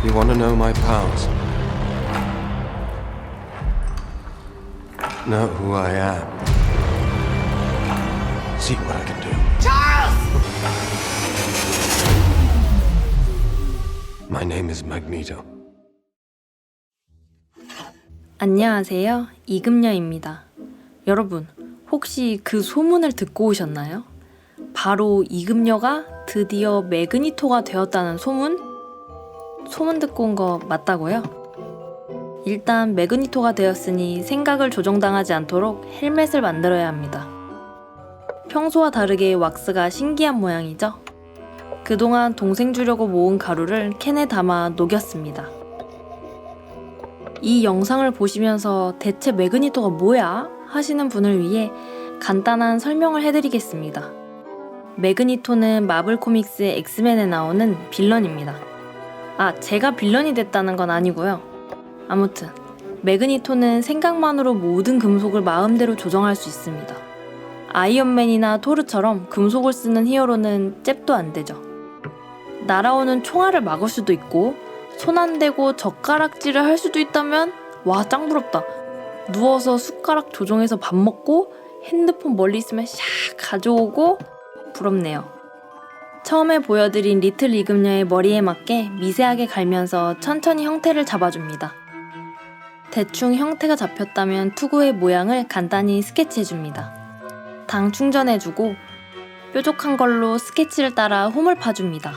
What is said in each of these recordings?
You want to know my powers? Know who I am? See what I can do. My name is Magneto. 안녕하세요. 이금녀입니다. 여러분, 혹시 그 소문을 듣고 오셨나요? 바로 이금녀가 드디어 매그니토가 되었다는 소문? 소문 듣고 온 거 맞다고요? 일단 매그니토가 되었으니 생각을 조종당하지 않도록 헬멧을 만들어야 합니다. 평소와 다르게 왁스가 신기한 모양이죠? 그동안 동생 주려고 모은 가루를 캔에 담아 녹였습니다. 이 영상을 보시면서 대체 매그니토가 뭐야? 하시는 분을 위해 간단한 설명을 해드리겠습니다. 매그니토는 마블 코믹스의 엑스맨에 나오는 빌런입니다. 제가 빌런이 됐다는 건 아니고요. 아무튼 매그니토는 생각만으로 모든 금속을 마음대로 조정할 수 있습니다. 아이언맨이나 토르처럼 금속을 쓰는 히어로는 잽도 안 되죠. 날아오는 총알을 막을 수도 있고 손 안 대고 젓가락질을 할 수도 있다면 와, 짱 부럽다. 누워서 숟가락 조종해서 밥 먹고 핸드폰 멀리 있으면 샥 가져오고 부럽네요. 처음에 보여드린 리틀 이금녀의 머리에 맞게 미세하게 갈면서 천천히 형태를 잡아줍니다. 대충 형태가 잡혔다면 투구의 모양을 간단히 스케치해줍니다. 당 충전해주고 뾰족한 걸로 스케치를 따라 홈을 파줍니다.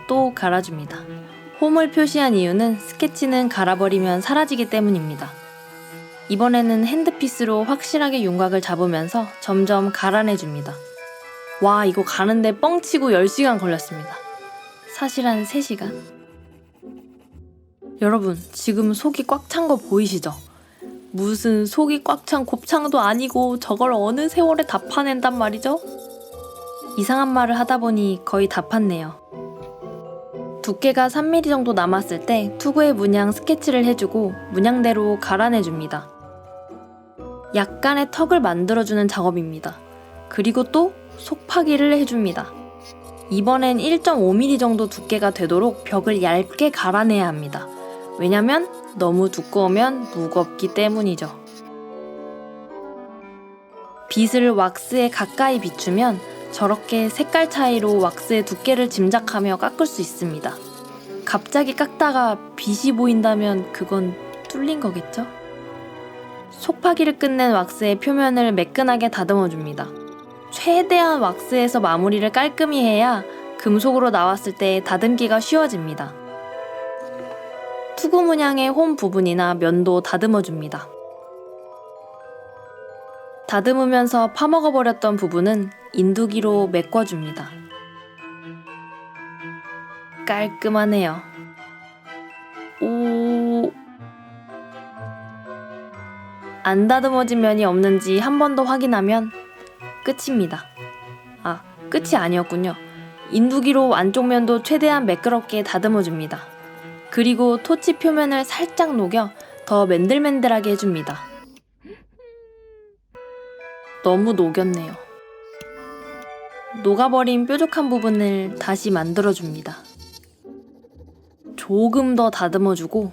또 갈아줍니다. 홈을 표시한 이유는 스케치는 갈아버리면 사라지기 때문입니다. 이번에는 핸드피스로 확실하게 윤곽을 잡으면서 점점 갈아내줍니다. 와, 이거 가는데 뻥치고 10시간 걸렸습니다. 사실 한 3시간? 여러분, 지금 속이 꽉 찬 거 보이시죠? 무슨 속이 꽉 찬 곱창도 아니고 저걸 어느 세월에 다 파낸단 말이죠? 이상한 말을 하다 보니 거의 다 팠네요. 두께가 3mm 정도 남았을 때 투구의 문양 스케치를 해주고 문양대로 갈아내줍니다. 약간의 턱을 만들어주는 작업입니다. 그리고 또 속파기를 해줍니다. 이번엔 1.5mm 정도 두께가 되도록 벽을 얇게 갈아내야 합니다. 왜냐면 너무 두꺼우면 무겁기 때문이죠. 빛을 왁스에 가까이 비추면 저렇게 색깔 차이로 왁스의 두께를 짐작하며 깎을 수 있습니다. 갑자기 깎다가 빛이 보인다면 그건 뚫린 거겠죠? 속파기를 끝낸 왁스의 표면을 매끈하게 다듬어줍니다. 최대한 왁스에서 마무리를 깔끔히 해야 금속으로 나왔을 때 다듬기가 쉬워집니다. 투구 문양의 홈 부분이나 면도 다듬어줍니다. 다듬으면서 파먹어버렸던 부분은 인두기로 메꿔줍니다. 깔끔하네요. 오... 안 다듬어진 면이 없는지 한 번 더 확인하면 끝입니다. 끝이 아니었군요. 인두기로 안쪽 면도 최대한 매끄럽게 다듬어줍니다. 그리고 토치 표면을 살짝 녹여 더 맨들맨들하게 해줍니다. 너무 녹였네요. 녹아버린 뾰족한 부분을 다시 만들어줍니다. 조금 더 다듬어주고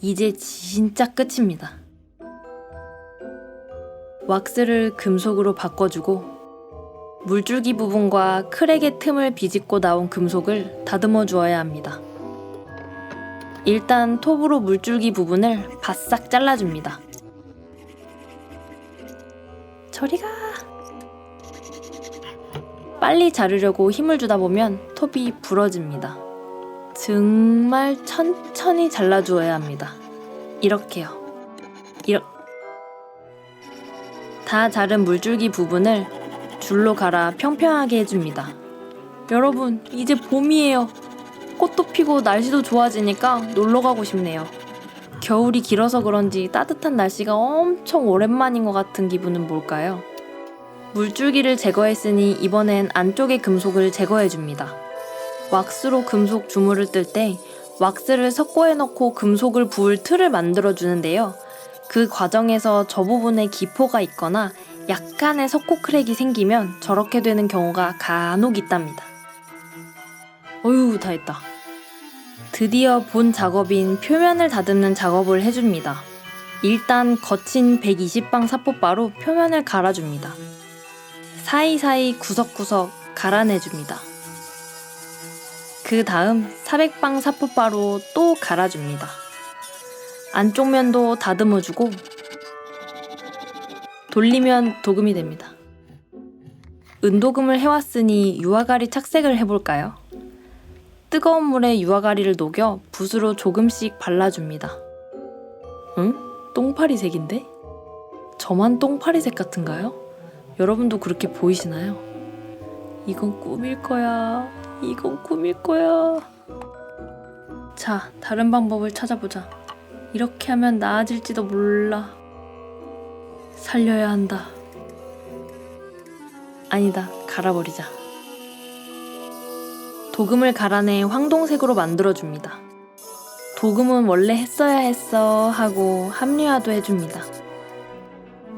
이제 진짜 끝입니다. 왁스를 금속으로 바꿔주고 물줄기 부분과 크랙의 틈을 비집고 나온 금속을 다듬어 주어야 합니다. 일단 톱으로 물줄기 부분을 바싹 잘라줍니다. 저리가! 빨리 자르려고 힘을 주다 보면 톱이 부러집니다. 정말 천천히 잘라주어야 합니다. 이렇게요. 다 자른 물줄기 부분을 줄로 갈아 평평하게 해줍니다. 여러분, 이제 봄이에요. 꽃도 피고 날씨도 좋아지니까 놀러 가고 싶네요. 겨울이 길어서 그런지 따뜻한 날씨가 엄청 오랜만인 것 같은 기분은 뭘까요? 물줄기를 제거했으니 이번엔 안쪽의 금속을 제거해줍니다. 왁스로 금속 주물을 뜰 때 왁스를 석고에 넣고 금속을 부을 틀을 만들어주는데요. 그 과정에서 저 부분에 기포가 있거나 약간의 석고 크랙이 생기면 저렇게 되는 경우가 간혹 있답니다. 어휴, 다 했다. 드디어 본 작업인 표면을 다듬는 작업을 해줍니다. 일단 거친 120방 사포바로 표면을 갈아줍니다. 사이사이 구석구석 갈아내줍니다. 그 다음 400방 사포바로 또 갈아줍니다. 안쪽 면도 다듬어주고 돌리면 도금이 됩니다. 은도금을 해왔으니 유화가리 착색을 해볼까요? 뜨거운 물에 유화가리를 녹여 붓으로 조금씩 발라줍니다. 응? 똥파리색인데? 저만 똥파리색 같은가요? 여러분도 그렇게 보이시나요? 이건 꿈일 거야. 이건 꿈일 거야. 자, 다른 방법을 찾아보자. 이렇게 하면 나아질지도 몰라. 살려야 한다. 아니다, 갈아버리자. 도금을 갈아내 황동색으로 만들어줍니다. 도금은 원래 했어야 했어 하고 합리화도 해줍니다.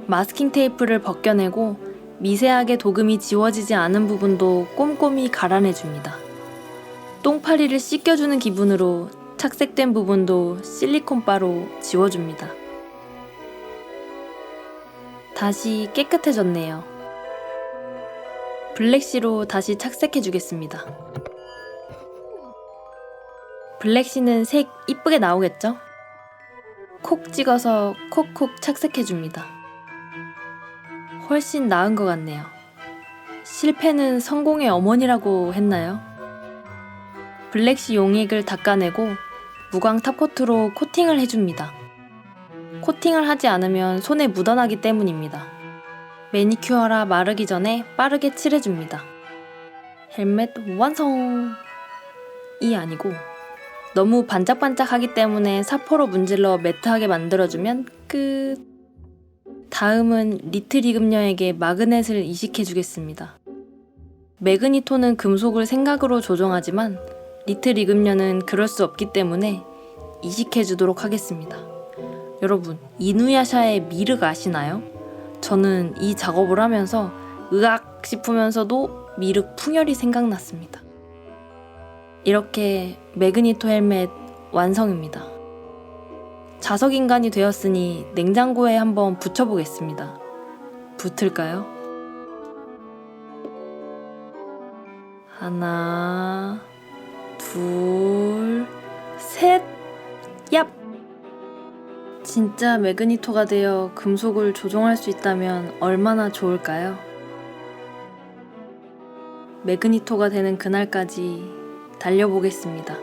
마스킹 테이프를 벗겨내고 미세하게 도금이 지워지지 않은 부분도 꼼꼼히 갈아내줍니다. 똥파리를 씻겨주는 기분으로 착색된 부분도 실리콘바로 지워줍니다. 다시 깨끗해졌네요. 블랙시로 다시 착색해주겠습니다. 블랙시는 색 이쁘게 나오겠죠? 콕 찍어서 콕콕 착색해줍니다. 훨씬 나은 것 같네요. 실패는 성공의 어머니라고 했나요? 블랙시 용액을 닦아내고 무광 탑코트로 코팅을 해줍니다. 코팅을 하지 않으면 손에 묻어나기 때문입니다. 매니큐어라 마르기 전에 빠르게 칠해줍니다. 헬멧 완성! 이 아니고 너무 반짝반짝하기 때문에 사포로 문질러 매트하게 만들어주면 끝! 다음은 리트리금녀에게 마그넷을 이식해주겠습니다. 매그니토는 금속을 생각으로 조종하지만 리트리금녀는 그럴 수 없기 때문에 이식해주도록 하겠습니다. 여러분, 이누야샤의 미륵 아시나요? 저는 이 작업을 하면서 으악 싶으면서도 미륵 풍열이 생각났습니다. 이렇게 매그니토 헬멧 완성입니다. 자석인간이 되었으니 냉장고에 한번 붙여보겠습니다. 붙을까요? 하나, 둘, 셋! 얍! 진짜 매그니토가 되어 금속을 조종할 수 있다면 얼마나 좋을까요? 매그니토가 되는 그날까지 달려보겠습니다.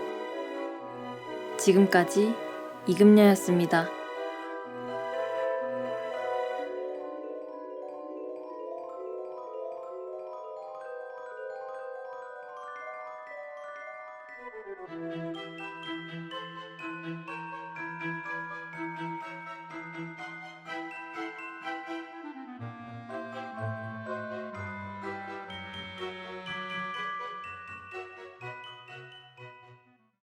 지금까지 이금녀였습니다.